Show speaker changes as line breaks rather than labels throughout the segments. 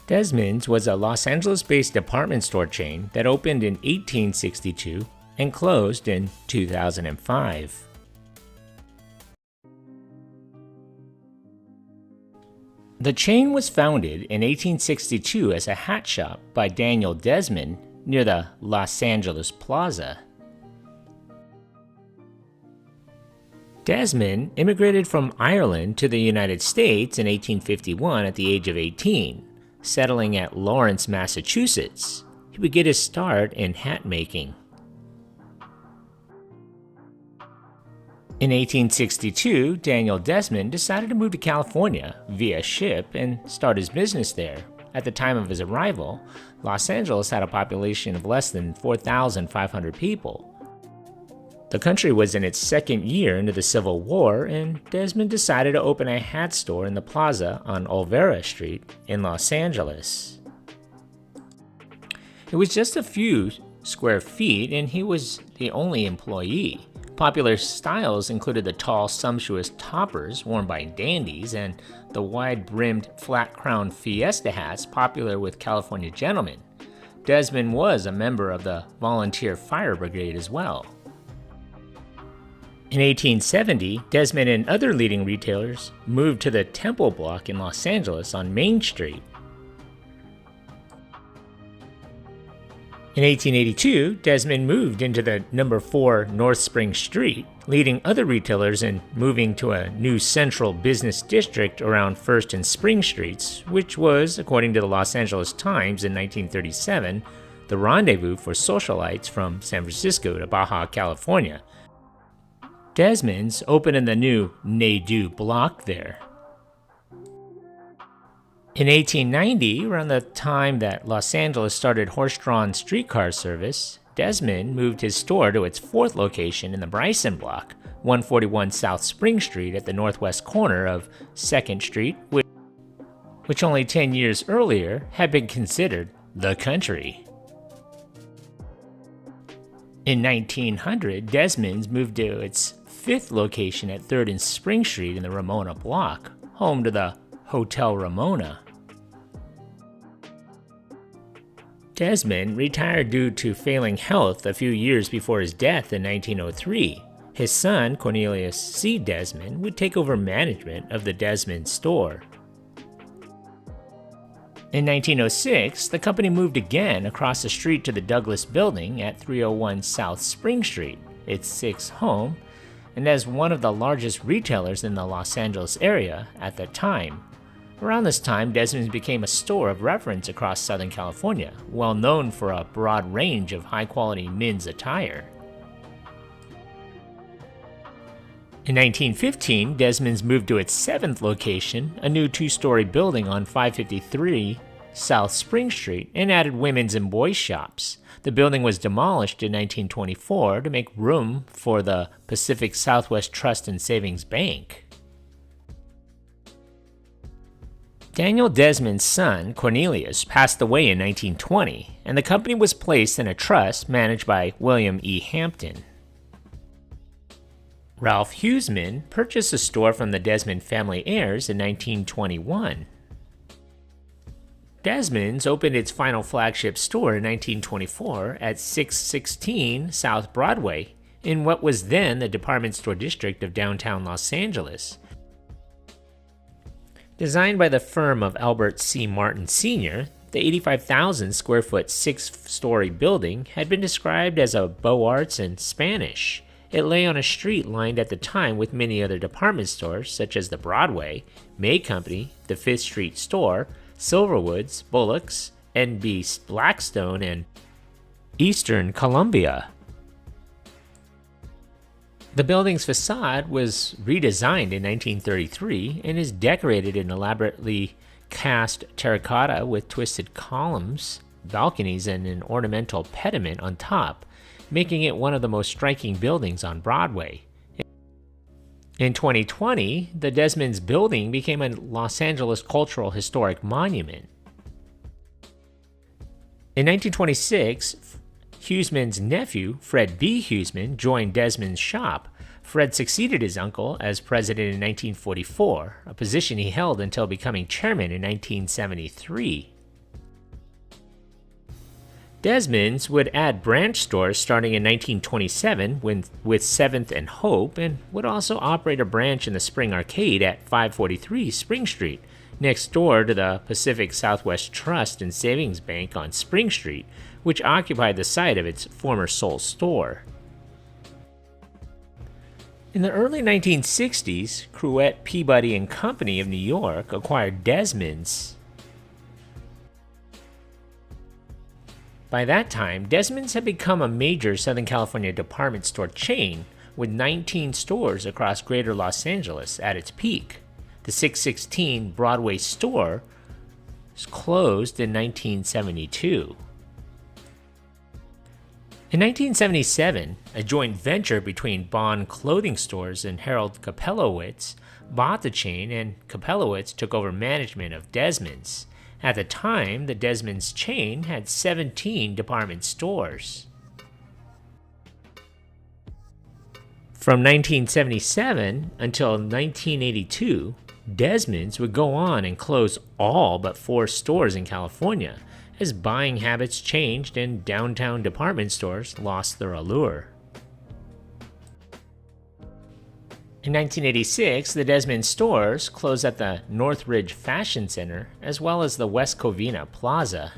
Desmond's was a Los Angeles-based department store chain that opened in 1862 and closed in 2005. The chain was founded in 1862 as a hat shop by Daniel Desmond near the Los Angeles Plaza. Desmond immigrated from Ireland to the United States in 1851 at the age of 18, settling at Lawrence, Massachusetts. He would get his start in hat making. In 1862, Daniel Desmond decided to move to California via ship and start his business there. At the time of his arrival, Los Angeles had a population of less than 4,500 people. The country was in its second year into the Civil War, and Desmond decided to open a hat store in the plaza on Olvera Street in Los Angeles. It was just a few square feet, and he was the only employee. Popular styles included the tall, sumptuous toppers worn by dandies and the wide-brimmed, flat-crowned Fiesta hats popular with California gentlemen. Desmond was a member of the Volunteer Fire Brigade as well. In 1870, Desmond and other leading retailers moved to the Temple Block in Los Angeles on Main Street. In 1882, Desmond moved into the number 4 North Spring Street, leading other retailers in moving to a new central business district around 1st and Spring Streets, which was, according to the Los Angeles Times in 1937, the rendezvous for socialites from San Francisco to Baja California. Desmond's opened in the new Nadu block there. In 1890, around the time that Los Angeles started horse-drawn streetcar service, Desmond moved his store to its 4th location in the Bryson block, 141 South Spring Street at the northwest corner of 2nd Street, which only 10 years earlier had been considered the country. In 1900, Desmond's moved to its 5th location at 3rd and Spring Street in the Ramona block, home to the Hotel Ramona. Desmond retired due to failing health a few years before his death in 1903. His son, Cornelius C. Desmond, would take over management of the Desmond store. In 1906, the company moved again across the street to the Douglas Building at 301 South Spring Street, its 6th home, and as one of the largest retailers in the Los Angeles area at that time. Around this time, Desmond's became a store of reference across Southern California, well known for a broad range of high-quality men's attire. In 1915, Desmond's moved to its 7th location, a new 2-story building on 553 South Spring Street, and added women's and boys' shops. The building was demolished in 1924 to make room for the Pacific Southwest Trust and Savings Bank. Daniel Desmond's son, Cornelius, passed away in 1920, and the company was placed in a trust managed by William E. Hampton. Ralph Huseman purchased the store from the Desmond family heirs in 1921. Desmond's opened its final flagship store in 1924 at 616 South Broadway in what was then the department store district of downtown Los Angeles. Designed by the firm of Albert C. Martin Sr., the 85,000 square foot 6-story building had been described as a Beaux Arts in Spanish. It lay on a street lined at the time with many other department stores such as the Broadway, May Company, the 5th Street Store, Silverwoods, Bullock's, N.B. Blackstone, and Eastern Columbia. The building's facade was redesigned in 1933 and is decorated in elaborately cast terracotta with twisted columns, balconies, and an ornamental pediment on top, making it one of the most striking buildings on Broadway. In 2020, the Desmond's building became a Los Angeles Cultural Historic Monument. In 1926, Huseman's nephew, Fred B. Huseman, joined Desmond's shop. Fred succeeded his uncle as president in 1944, a position he held until becoming chairman in 1973. Desmond's would add branch stores starting in 1927 with 7th and Hope, and would also operate a branch in the Spring Arcade at 543 Spring Street, next door to the Pacific Southwest Trust and Savings Bank on Spring Street, which occupied the site of its former sole store. In the early 1960s, Cruet, Peabody and Company of New York acquired Desmond's. By that time, Desmond's had become a major Southern California department store chain with 19 stores across greater Los Angeles at its peak. The 616 Broadway store was closed in 1972. In 1977, a joint venture between Bond Clothing Stores and Harold Kapelowitz bought the chain, and Kapelowitz took over management of Desmond's. At the time, the Desmond's chain had 17 department stores. From 1977 until 1982, Desmond's would go on and close all but 4 stores in California, as buying habits changed and downtown department stores lost their allure. In 1986, the Desmond stores closed at the Northridge Fashion Center as well as the West Covina Plaza.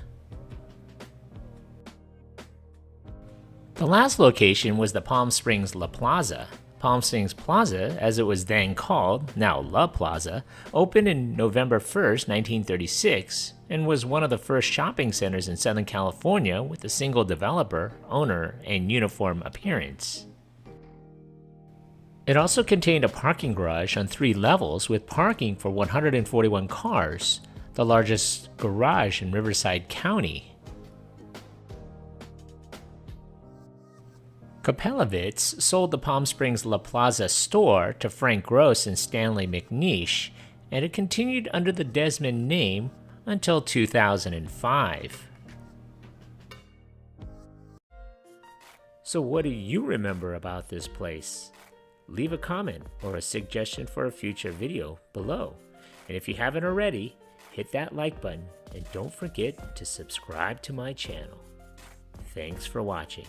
The last location was the Palm Springs La Plaza. Palm Springs Plaza, as it was then called, now La Plaza, opened in November 1st, 1936, and was one of the first shopping centers in Southern California with a single developer, owner, and uniform appearance. It also contained a parking garage on 3 levels with parking for 141 cars, the largest garage in Riverside County. Kapelowitz sold the Palm Springs La Plaza store to Frank Gross and Stanley McNeish, and it continued under the Desmond name until 2005. So what do you remember about this place? Leave a comment or a suggestion for a future video below. And if you haven't already, hit that like button and don't forget to subscribe to my channel. Thanks for watching.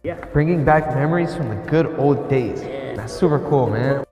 Yeah, bringing back memories from the good old days. That's super cool, man.